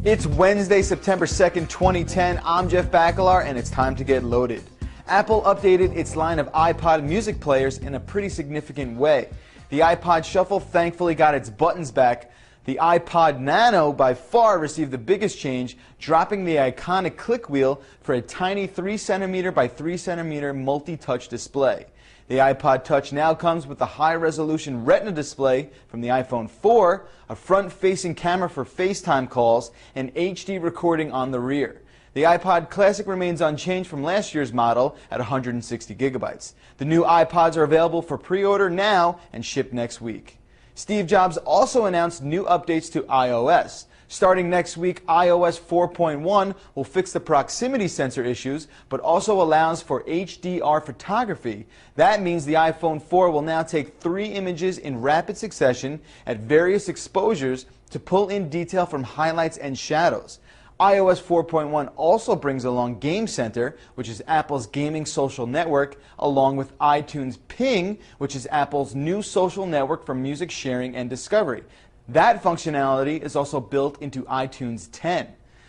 It's Wednesday, September 2nd, 2010. I'm Jeff Bacalar, and it's time to get loaded. Apple updated its line of iPod music players in a pretty significant way. The iPod Shuffle thankfully got its buttons back. The iPod Nano by far received the biggest change, dropping the iconic click wheel for a tiny 3cm by 3cm multi-touch display. The iPod Touch now comes with a high-resolution Retina display from the iPhone 4, a front-facing camera for FaceTime calls, and HD recording on the rear. The iPod Classic remains unchanged from last year's model at 160 gigabytes. The new iPods are available for pre-order now and ship next week. Steve Jobs also announced new updates to iOS. Starting next week, iOS 4.1 will fix the proximity sensor issues, but also allows for HDR photography. That means the iPhone 4 will now take 3 images in rapid succession at various exposures to pull in detail from highlights and shadows. iOS 4.1 also brings along Game Center, which is Apple's gaming social network, along with iTunes Ping, which is Apple's new social network for music sharing and discovery. That functionality is also built into iTunes 10.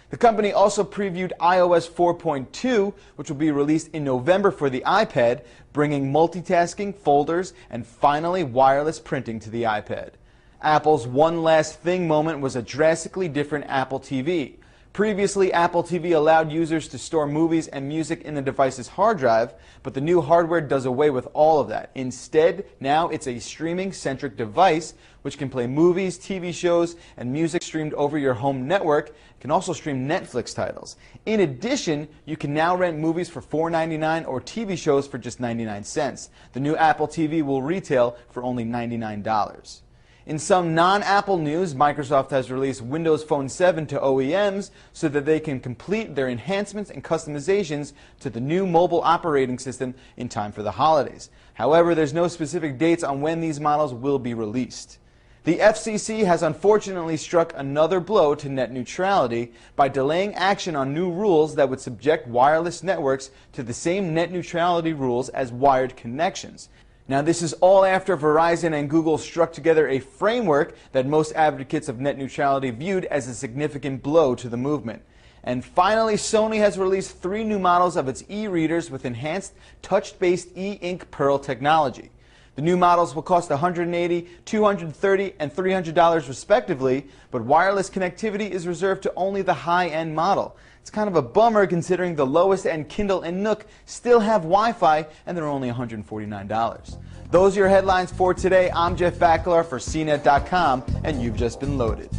The company also previewed iOS 4.2, which will be released in November for the iPad, bringing multitasking, folders, and finally wireless printing to the iPad. Apple's one last thing moment was a drastically different Apple TV. Previously, Apple TV allowed users to store movies and music in the device's hard drive, but the new hardware does away with all of that. Instead, now it's a streaming-centric device which can play movies, TV shows, and music streamed over your home network. It can also stream Netflix titles. In addition, you can now rent movies for $4.99 or TV shows for just 99 cents. The new Apple TV will retail for only $99. In some non-Apple news, Microsoft has released Windows Phone 7 to OEMs so that they can complete their enhancements and customizations to the new mobile operating system in time for the holidays. However, there's no specific dates on when these models will be released. The FCC has unfortunately struck another blow to net neutrality by delaying action on new rules that would subject wireless networks to the same net neutrality rules as wired connections. Now, this is all after Verizon and Google struck together a framework that most advocates of net neutrality viewed as a significant blow to the movement. And finally, Sony has released 3 new models of its e-readers with enhanced touch-based e-ink Pearl technology. The new models will cost $180, $230, and $300 respectively, but wireless connectivity is reserved to only the high-end model. It's kind of a bummer considering the lowest-end Kindle and Nook still have Wi-Fi and they're only $149. Those are your headlines for today. I'm Jeff Bacalar for CNET.com, and you've just been loaded.